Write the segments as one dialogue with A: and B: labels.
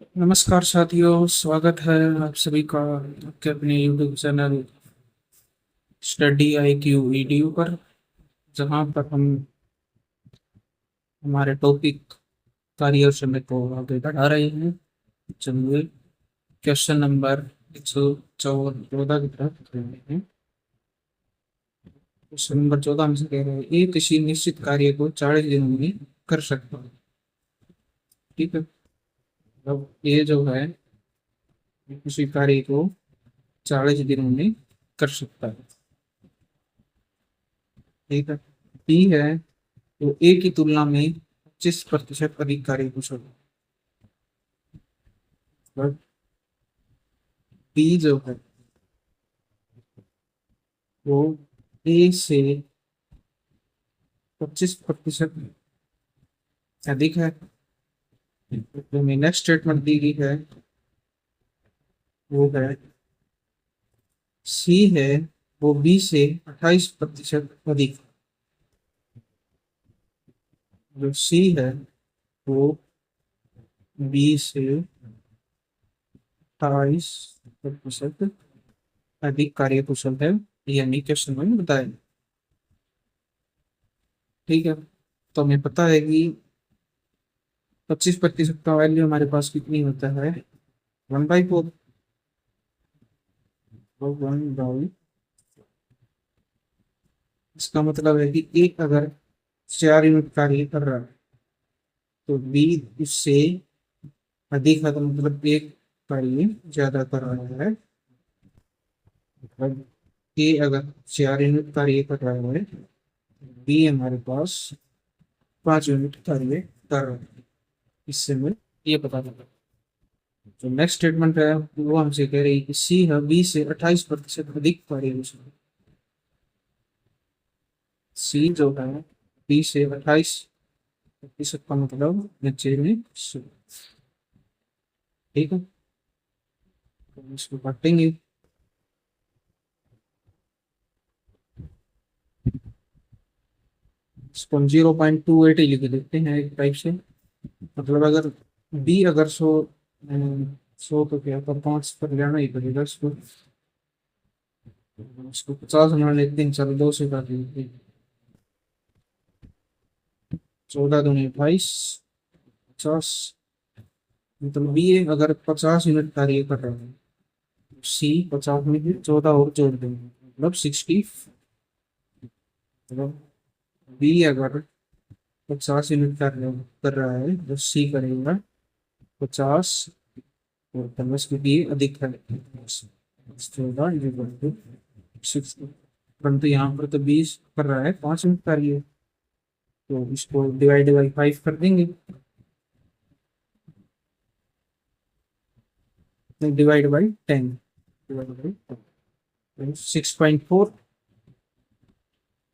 A: नमस्कार साथियों, स्वागत है आप सभी का आपके अपने YouTube channel study I Q EDU पर, जहाँ पर हम हमारे टॉपिक कार्य समय को आगे बढ़ा रहे हैं। चलिए क्वेश्चन नंबर 114 की तरफ बढ़ रहे हैं। क्वेश्चन नंबर 14 में से कह रहे हैं ये किसी निश्चित कार्य को 40 दिनों में कर सकता है। ठीक है, अब ये जो है किसी कार्य को 40 दिनों में कर सकता है। ठीक है, बी है तो ए की तुलना में 25% अधिक कार्यकुशल है। बट बी जो है वो ए से 25% अधिक है। जो हमें नेक्स्ट स्टेटमेंट दी गई है वो है सी है, वो बी से 28% अधिक है। जो सी है वो बी से 28% अधिक कार्यकुशल है, ये हमें क्वेश्चन में बताया। ठीक है, तो हमें पता है कि 25% का वैल्यू हमारे पास कितनी होता है, 1/4। तो 1/, इसका मतलब है कि एक अगर 4 यूनिट कार्य कर रहा है तो बी उससे अधिक है, तो मतलब एक कार्य ज्यादा कर रहा है। मतलब ए अगर 4 यूनिट कार्य कर रहा है, बी हमारे पास 5 यूनिट कार्य कर रहा है। इससे हमें ये पता चला। जो नेक्स्ट स्टेटमेंट है वो हमसे कह रही है कि सी है बी से 28% अधिक कार्यकुशल है। सी जो है बी से 28% का मतलब नीचे में 100। ठीक है, तो इसको काटेंगे। इसको 0.28 ही लिख देते हैं एक टाइप से। मतलब अगर बी अगर 100 तो क्या तो 5 पर जाना ही पड़ेगा इसको। इसको 50 बनाने एक दिन चलो 2 से काट देते। 14 दूनी 28, 50। मतलब बी अगर 50 यूनिट कार्य कर रहा है, सी 50 में भी 14 और जोड़ देंगे, मतलब 60। मतलब बी अगर 50 यूनिट कर रहा है तो सी करेगा 50, और 50 के लिए अधिक है 14 परंतु यहाँ पर तो 20 कर रहा है, 5 यूनिट कार्य, तो इसको डिवाइड बाई 5 कर देंगे। Divide by 10, divide by 6.4।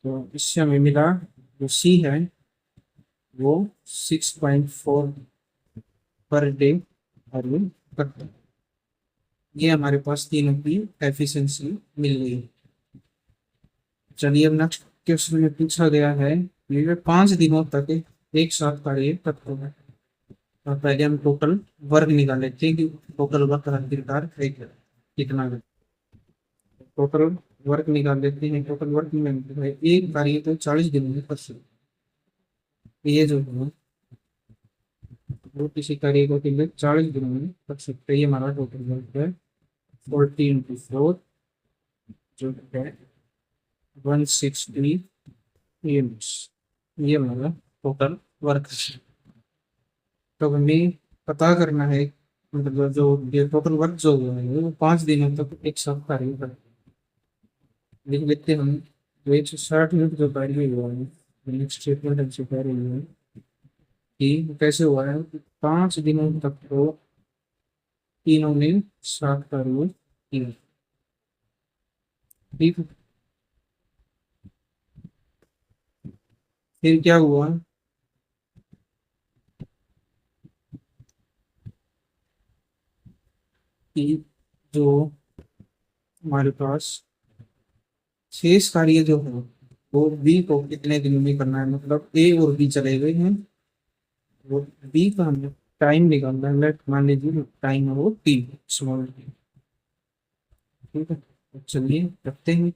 A: तो इससे हमें मिला जो सी है वो 6.4 पर डे कार्य करता है। ये हमारे पास तीनों की एफिशिएंसी मिल गई है। चलिए अब नेक्स्ट क्वेश्चन में पूछा गया है ये 5 दिनों तक एक साथ कार्य करते हैं। और पहले हम टोटल वर्क निकाल लेते हैं कि टोटल वर्क आखिरकार है कितना है। टोटल वर्क निकाल लेते हैं। टोटल वर्क में एक कार्य तो 40 दिनों में कर सकते हैं। ये जो है वो किसी कार्य को केवल 40 दिनों में कर सकते हैं। ये हमारा टोटल वर्क है 40 × 4, जो है 160 यूनिट्स। ये हमारा टोटल वर्क है। तो हमें पता करना है, मतलब जो ये टोटल वर्क जो हुआ है वो 5 दिनों तक एक साथ कार्य कर लिख लेते हैं हम। तो 160 यूनिट जो कार्य हुआ है, नेक्स्ट स्टेटमेंट हमसे कह रही है कि वो कैसे हुआ है कि 5 दिनों तक तो तीनों ने साथ कार्य किया। ठीक है? फिर क्या हुआ कि जो हमारे पास शेष कार्य जो है वो बी को कितने दिनों में करना है, मतलब ए और बी चले गए हैं, वो बी का हमें टाइम निकालना है, लेट मान लीजिए टाइम है वो टी, स्मॉल टी। ठीक है, तो चलिए करते हैं।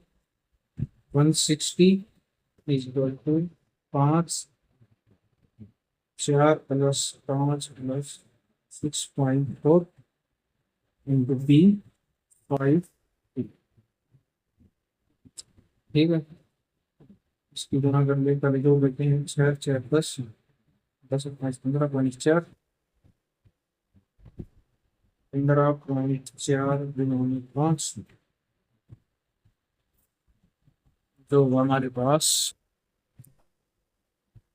A: 160 is equal to 5, 4 + 5 + 6.4 into B 5। ठीक है, इसकी गुणा कर ले, कभी जो बेटे हैं 6 6 10, 10 और 5 15 पॉइंट 4, 15.4 गुणा 5, जो हमारे पास,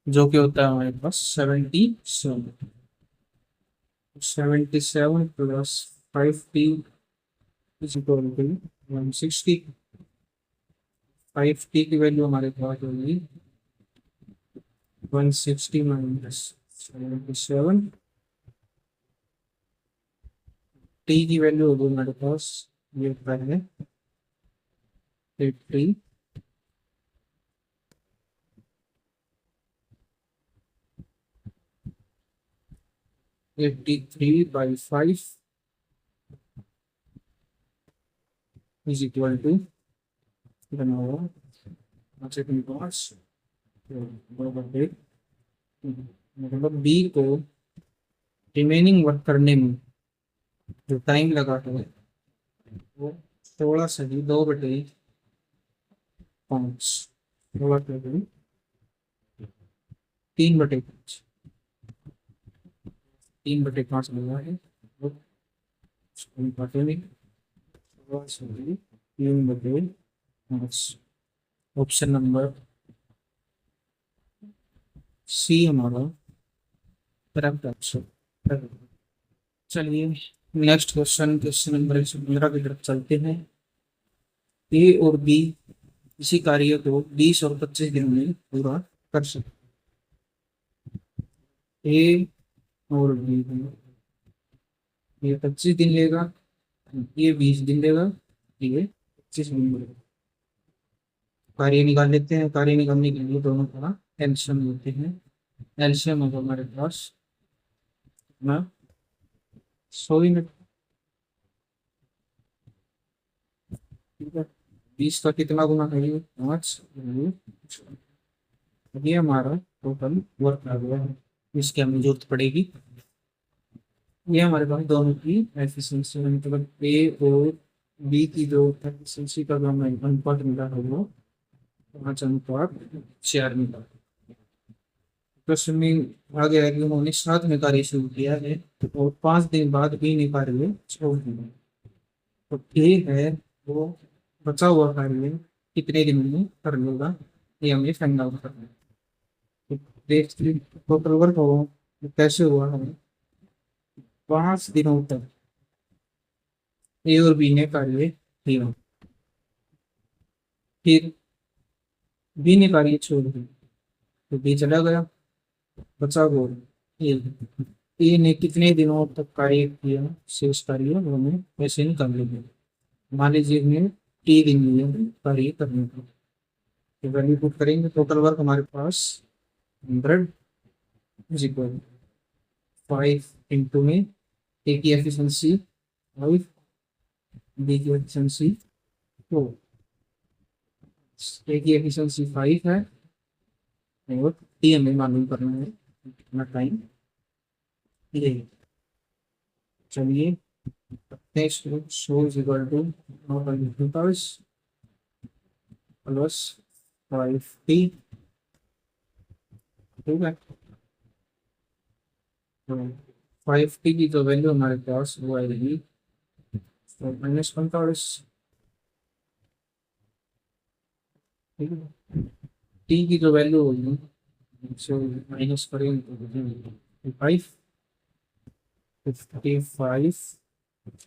A: जो कि होता है हमारे पास 77। 77 + 5t is equal to 160। 5t की वैल्यू हमारे पास होगी 160 - 77। टी की वैल्यू होगी हमारे पास, ये होता है 80। 83/5 इज इक्वल टू, बना हुआ सेकंड पास, मतलब बी को रिमेनिंग वर्क करने में जो टाइम लगा है वो थोड़ा सा ही 2/5, थोड़ा सा ही 3/5, 3/5 लगा है वो, काटे नहीं, थोड़ा सा ही 3/5। ऑप्शन नंबर सी हमारा करेक्ट आंसर। चलिए नेक्स्ट क्वेश्चन, क्वेश्चन नंबर 115 की तरफ चलते हैं। ए और बी इसी कार्य को 20 और 25 दिन में पूरा कर सकते। ए और बी, ये 25 दिन लेगा, ये 20 दिन लेगा, ये 25 दिन लेगा। कार्य निकाल लेते हैं। कार्य निकालने के लिए दोनों का एलसीएम लेते हैं। एलसीएम होगा हमारे पास ना 100 यूनिट। ठीक है, 20 का कितना गुना है, 5। ये हमारा टोटल वर्क आ गया है, इसकी हमें जरूरत पड़ेगी। ये हमारे पास दोनों की एफिशिएंसी, मतलब ए और बी की जो एफिशिएंसी का जो हमें अनुपात मिला है वो 5:4 मिला। प्रश्न में आ गया है कि उन्होंने 7 में कार्य शुरू किया है और 5 दिन बाद बी ने कार्य छोड़ दिया। तो ए है वो बचा हुआ कार्य कितने दिन में कर लेगा, ये हमें फाइंड आउट करना है। तो देखते टोटल वर्क हो कैसे हुआ है। 5 दिनों तक ए और बी ने कार्य किया, फिर बी ने कार्य छोड़ दिया, तो बी चला गया, बचा वो ए। ए ने कितने दिनों तक कार्य किया, शेष कार्य वो हमें वैसे निकाल लेंगे। मान लीजिए हमने 3 दिन लिए कार्य करने का, तो वैल्यू पुट करेंगे। टोटल वर्क हमारे पास 100 इज इक्वल 5 इंटू में ए की एफिशिएंसी 5, बी की एफिशिएंसी 4। ए की एफिशिएंसी 5 है और टी हमें मालूम करना है कितना टाइम लगेगा। चलिए so is equal to 9:45 plus 5t। ठीक है, तो 5t की जो वैल्यू हमारे पास वो आएगी -45। ठीक है, टी की जो वैल्यू होगी सो माइनस करेंगे 5, 55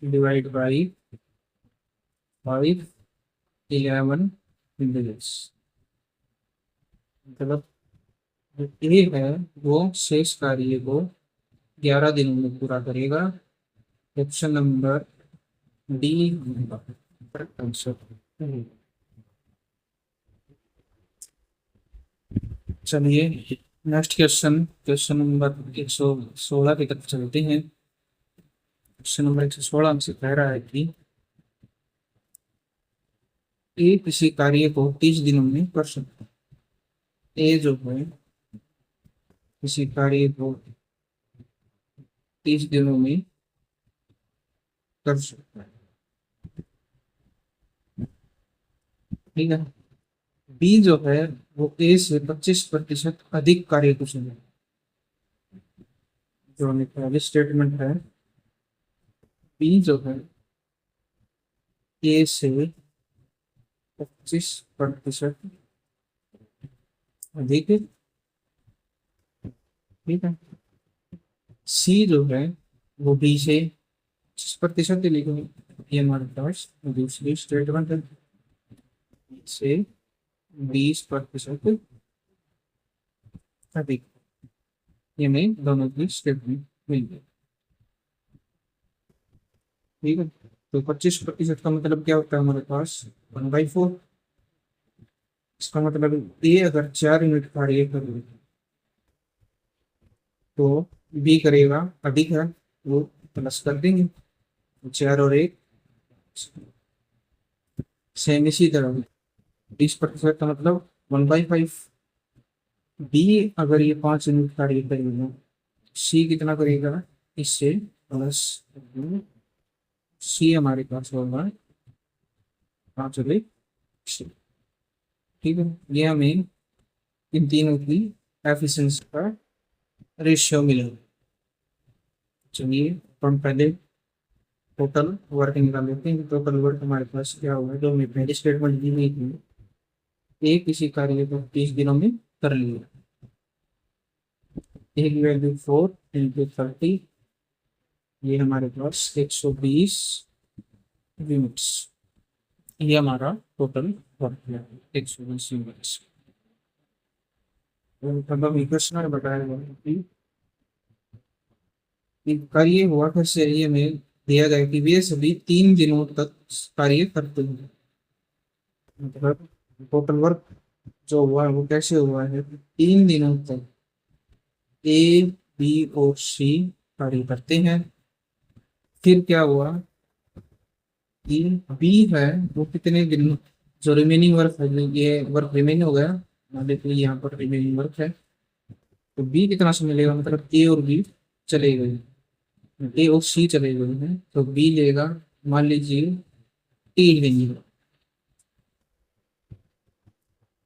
A: डिवाइड बाई 5, 11 मिनट्स। मतलब ए है वो शेष कार्य को 11 दिनों में पूरा करेगा। Option number D correct answer. चलिए नेक्स्ट क्वेश्चन, क्वेश्चन नंबर 116 की तरफ चलते हैं। क्वेश्चन नंबर 116 हमसे कह रहा है कि ए किसी कार्य को 30 दिनों में कर सकता है। ए जो है किसी कार्य को 30 दिनों में कर सकता है, ठीक है। बी जो है वो ए से 25% अधिक कार्य कुशल है। जो हमें पहले स्टेटमेंट है, बी जो है ए से 25% अधिक, ठीक है। सी जो है वो बी से 25% लिखेंगे। ये हमारे पास दूसरी स्टेटमेंट है, से 20% अधिक। ये में दोनों की स्टेटमेंट मिल गई, ठीक है। तो 25% का मतलब क्या होता है हमारे पास 1/4। इसका मतलब ए अगर 4 यूनिट कार्य कर रहे तो बी करेगा अधिक है, वो प्लस कर देंगे। 4 और 1 सेम। इसी तरह 20% का मतलब 1/5। बी अगर ये 5 यूनिट कार्य करेगा, सी कितना करेगा इससे प्लस। सी हमारे पास होगा 5/6, ठीक है। ये हमें इन तीनों की एफिशिएंसी का रेशियो मिलेगा। चलिए हम पहले टोटल वर्क निकाल लेते हैं। टोटल वर्क हमारे पास क्या होगा, जो हमें पहली स्टेटमेंट दी गई थी, एक किसी कार्य को 30 दिनों में कर लिया। ए की वैल्यू 4 × 30, ये हमारे पास 120 यूनिट्स। ये हमारा टोटल वर्क है 120 यूनिट्स। मतलब प्रश्न में बताया गया है कि कार्य हुआ कैसे, ये हमें दिया गया कि वे सभी 3 दिनों तक कार्य करते हैं। मतलब टोटल वर्क जो हुआ है वो कैसे हुआ है, 3 दिनों तक ए बी और सी कार्य करते हैं। फिर क्या हुआ कि बी है वो कितने दिन, जो रिमेनिंग वर्क है, ये वर्क रिमेन हो गया, मान लीजिए यहाँ पर रिमेनिंग वर्क है, तो बी कितना समय लेगा, मतलब ए और बी चले गए, ए और सी चले गए हैं, तो बी लेगा मान लीजिए 3 दिन।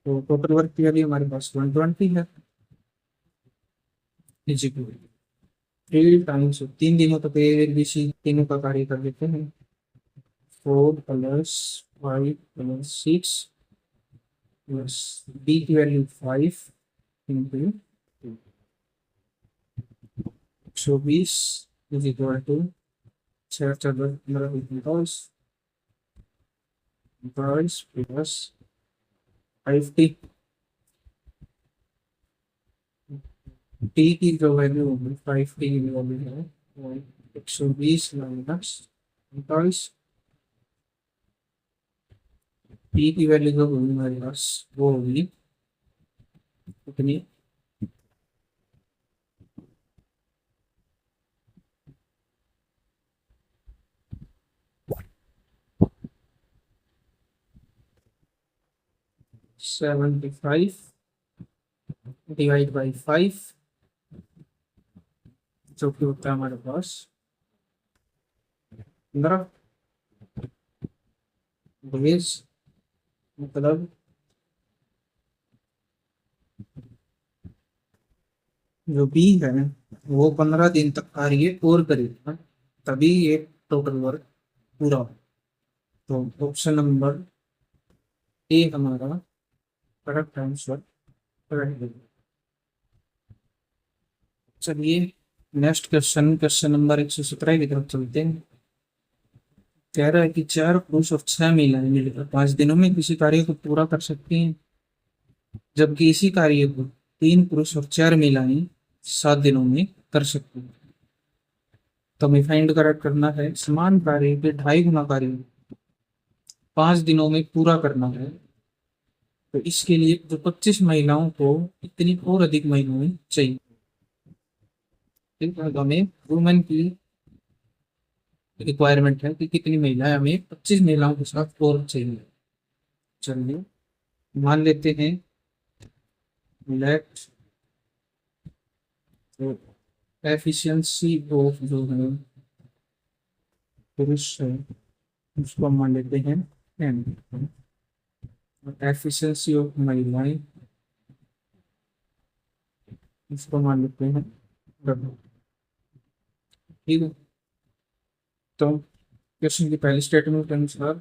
A: तो टोटल वर्क की वैल्यू हमारे पास 120 है। थ्री टाइम्स 3 दिनों तक ए बी सी तीनों का कार्य कर देते हैं। 4 + 5 + 6 प्लस बी की value 5 × 120 is equal to 6 × 4 = 15 plus 50। T की जो वैल्यू होगी 5t की वैल्यू है वो 120 - 45। पी की वैल्यू जो होगी हमारे पास वो होगी कितनी, 75 डिवाइड बाई 5, जो कि होता है हमारे पास 15। मतलब जो बी है वो 15 दिन तक कार्य और करेगा, तभी ये टोटल वर्क पूरा हो। तो ऑप्शन नंबर ए हमारा करेक्ट आंसर रहेगा। चलिए नेक्स्ट क्वेश्चन, क्वेश्चन नंबर 117 की तरफ चलते हैं। कह रहा है कि 4 पुरुष और 6 महिलाएं मिलकर 5 दिनों में किसी कार्य को पूरा कर सकती हैं, जबकि इसी कार्य को 3 पुरुष और 4 महिलाएं 7 दिनों में कर सकती हैं। तो हमें फाइंड करेक्ट करना है समान कार्य के 2.5 गुना कार्य 5 दिनों में पूरा करना है। तो इसके लिए जो 25 महिलाओं को इतनी और अधिक महिलाएं चाहिए। ठीक है, तो हमें वुमेन की रिक्वायरमेंट है कि कितनी महिलाएं, हमें 25 महिलाओं के साथ और चाहिए। चलिए मान लेते हैं, लेट एफिशिएंसी ऑफ जो है पुरुष है उसको हम मान लेते हैं एन, एफिशिएंसी ऑफ महिलाएं इसको मान लेते हैं W। ठीक है, तो क्वेश्चन की पहली स्टेटमेंट के अनुसार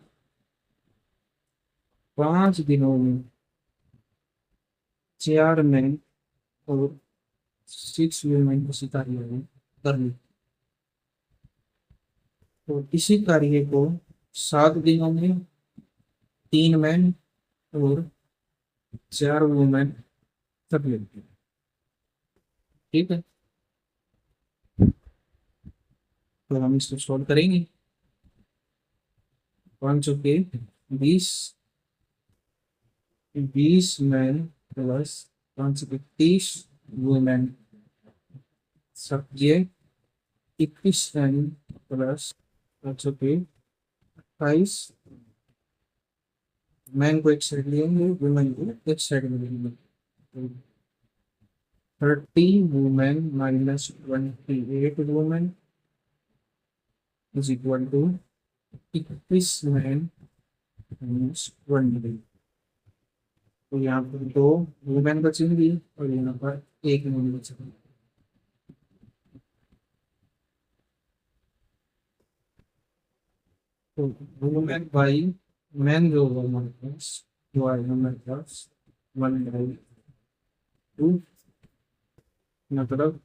A: 5 दिनों में 4 मैन और 6 वुमेन उसी कार्य में करनी। तो इसी कार्य को 7 दिनों में 3 मैन और 4 वुमेन कर लेते हैं। ठीक है, तो हम इसको सॉल्व करेंगे। 5 के 20, 20 मैन प्लस 5 के 30 वुमेन, सब ये 21 मैन प्लस 5 के 28। मैन को एक साइड लेंगे, वुमेन को एक साइड में लेंगे। 30 women minus 28 women is equal to 21 man minus 1। तो यहाँ पर 2 वुमेन बचेंगी और यहाँ पर 1 मैन बचेगा। तो वुमेन बाई मैन जो होगा हमारे पास, जो आएगा हमारे पास 1/2, मतलब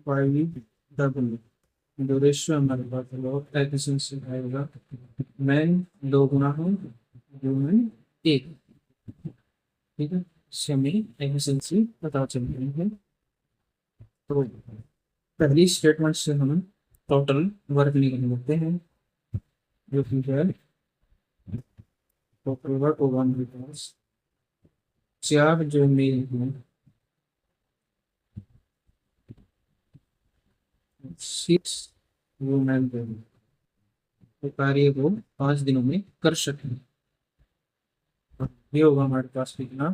A: बाई डबल। जो रेशियो हमारे पास है वो एफिशिएंसी आएगा, मैन 2 गुना है वुमेन 1। ठीक है, इससे हमें एफिशिएंसी पता चल रही है। तो पहली स्टेटमेंट से हम टोटल वर्क निकाल लेते हैं, जो कि है टोटल वर्क होगा हमारे पास 4 जो मेल हैं 6 वुमेन तो कार्य को 5 दिनों में कर सकें। ये होगा हमारे पास कितना,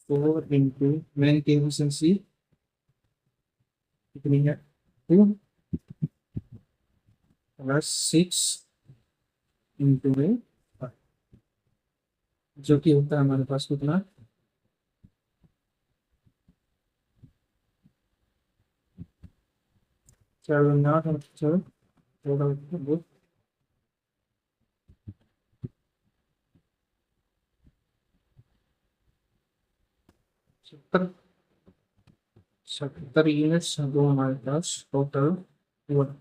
A: 4 × मैन की एफिशिएंसी कितनी है 2 प्लस 6 × जो कि होता है हमारे पास कितना, 4 × 8 और 14 70 70 यूनिट्स जो हमारे पास टोटल वर्क।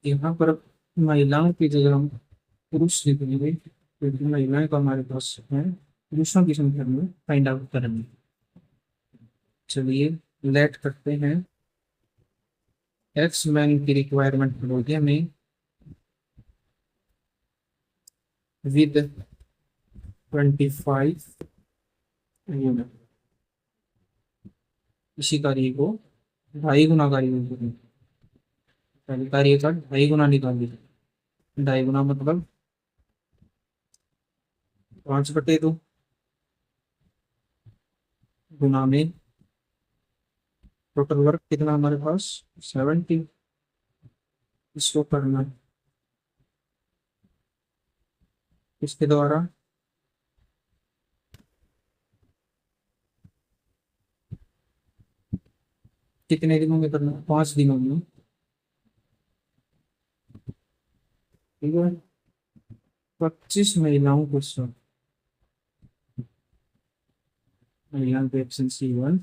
A: यहाँ पर महिलाओं की जगह हम पुरुष लिखेंगे, क्योंकि महिलाएं का हमारे पास है, पुरुषों की संख्या में फाइंड आउट करेंगे। चलिए लेट करते हैं, एक्स मैन की रिक्वायरमेंट होगी हमें विद 25 यूनिट। इसी कार्य को 2.5 गुना कार्य करेंगे। पहले कार्य का 2.5 गुना निकाल लीजिए। 2.5 गुना मतलब 5/2 गुना में टोटल वर्क कितना हमारे पास 70। इसको करना है इसके द्वारा, कितने दिनों में करना है, 5 दिनों में। ठीक है, 25 महिलाओं को साथ, महिला की एफिशिएंसी 1,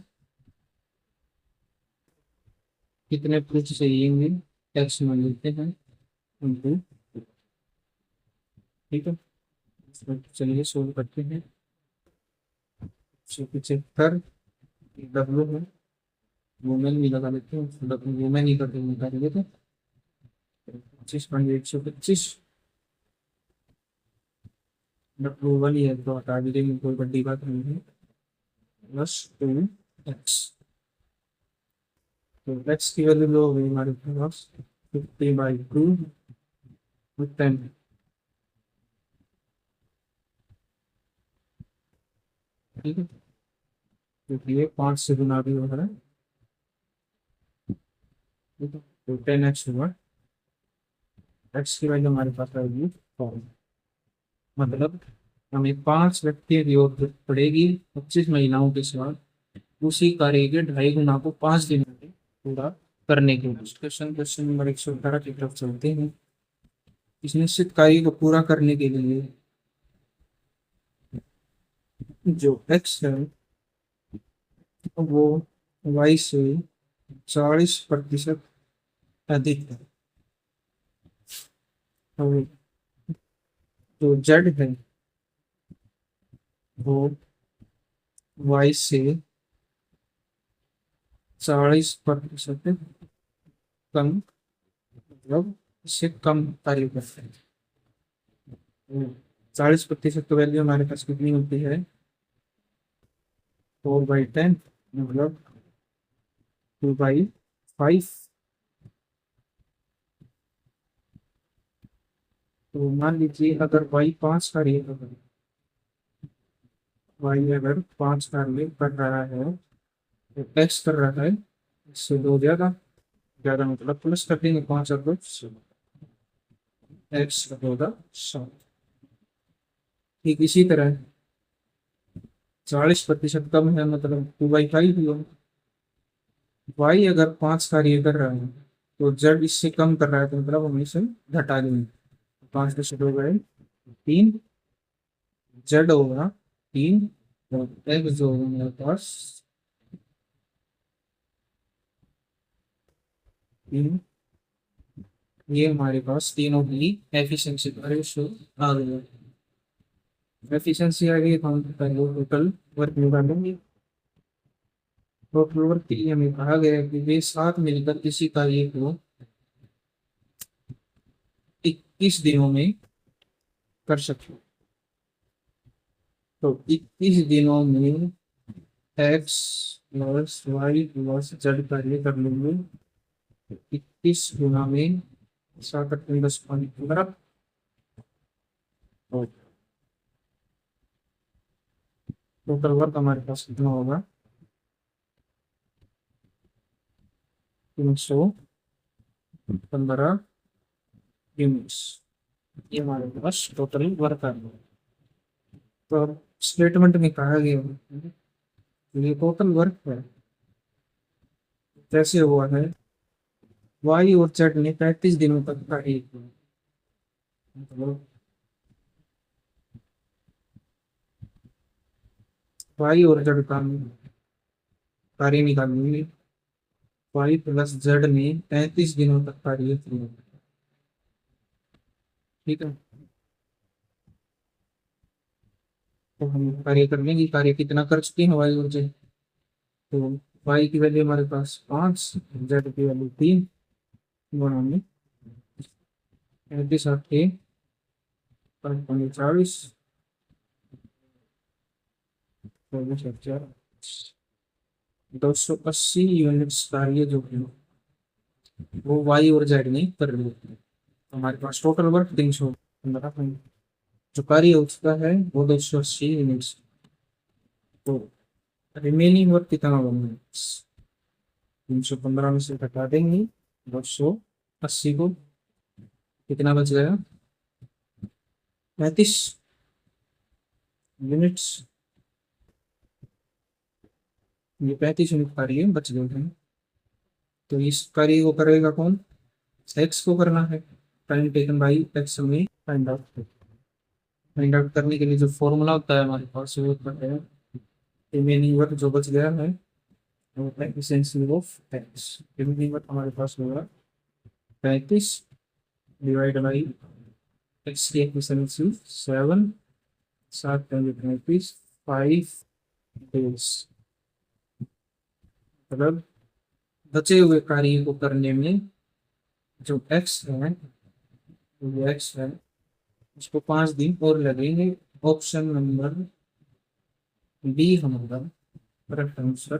A: कितने पुरुष चाहिए, एक्स मान लेते हैं उनको ठीक है, इसमें चलिए सोल्व करते हैं। पीछे कर डब्ल्यू है, वुमेन भी लगा लेते हैं, डब्ल्यू वुमेन ही करके निकालेंगे तो 25,125 डब्ल्यू वन ही है तो हटा दीजिए, कोई बड़ी बात नहीं है। प्लस 2x, तो x की वैल्यू लो होगी हमारे पास 50/2 with 10। ठीक है, क्योंकि ये 5 से गुना भी हो रहा है। ठीक है, तो 10x हुआ, x की वैल्यू हमारे पास आएगी 4। मतलब हमें 5 व्यक्ति की जरूरत पड़ेगी 25 महिलाओं के साथ उसी कार्य के 2.5 गुना को 5 दिन में पूरा करने के लिए। क्वेश्चन नंबर 118 की तरफ चलते हैं। इस निश्चित कार्य को पूरा करने के लिए जो x है वो y से 40% अधिक है, और जो z है वो y से 40% कम, मतलब इससे कम कार्य करते हैं। 40% की वैल्यू हमारे पास कितनी होती है, 4/10, मतलब 2/5। तो मान लीजिए अगर y 5 कार्य कर रहा है, y अगर 5 कार्य कर रहा है तो x कर रहा है इससे 2 ज्यादा, ज्यादा मतलब प्लस कर देंगे 5 और 2, x का होगा 7। ठीक इसी तरह 40% कम है, मतलब 2/5 ही होगा। y अगर 5 कार्य कर रहा है तो z इससे कम कर रहा है, तो मतलब हम इसे घटा देंगे। 5 में से 2 गए 3, z होगा 3, और x जो होगा मेरे पास 3। ये हमारे पास तीनों की एफिशिएंसी का रेशियो आ गया। एफिशिएंसी आ गई तो हम पहले टोटल वर्क निकालेंगे। टोटल वर्क के लिए हमें कहा गया है कि वे साथ मिलकर किसी कार्य को 21 दिनों में कर सकते हैं। तो 21 दिनों में X plus Y plus Z कार्य कर लेंगे। 21 गुना में 7×10⁻15। टोटल वर्क हमारे पास कितना होगा, 315 यूनिट्स। ये हमारे पास टोटल वर्क आ गया। तो स्टेटमेंट में कहा गया है, ये टोटल वर्क है कैसे हुआ है, वाई और जेड ने 35 दिनों तक कार्य किया। मतलब वाई और जेड का कार्य निकालेंगे, वाई प्लस जेड ने 35 दिनों तक कार्य किया। ठीक है, तो हम कार्य कर लेंगे, कार्य कितना कर चुके हैं वाई और जेड। तो वाई की वैल्यू हमारे पास 5, जेड की वैल्यू 3, गुणा में 35 8 40, 280 यूनिट्स कार्य जो है वो वाई और जेड ने कर लिए। तो हमारे पास टोटल वर्क 315, जो कार्य उसका है वो 280 यूनिट्स। तो रिमेनिंग वर्क कितना होगा, 315 में से घटा देंगे 280 को, कितना बच गया, 35 यूनिट्स। ये 35 यूनिट कार्य बच गए हैं। तो इस कार्य को करेगा कौन, एक्स को करना है। टाइम टेकन बाई एक्स में फाइंड आउट करने के लिए जो फॉर्मूला होता है हमारे पास वो है, रिमेनिंग वर्क जो बच गया है वो efficiency of x. Remaining work हमारे पास होगा 35 डिवाइड बाई एक्स की एफिशिएंसी 7, 7 5 डेज। मतलब बचे हुए कार्य को करने में जो एक्स है, जो एक्स है उसको 5 दिन और लगेंगे। ऑप्शन नंबर बी हमारा करेक्ट आंसर।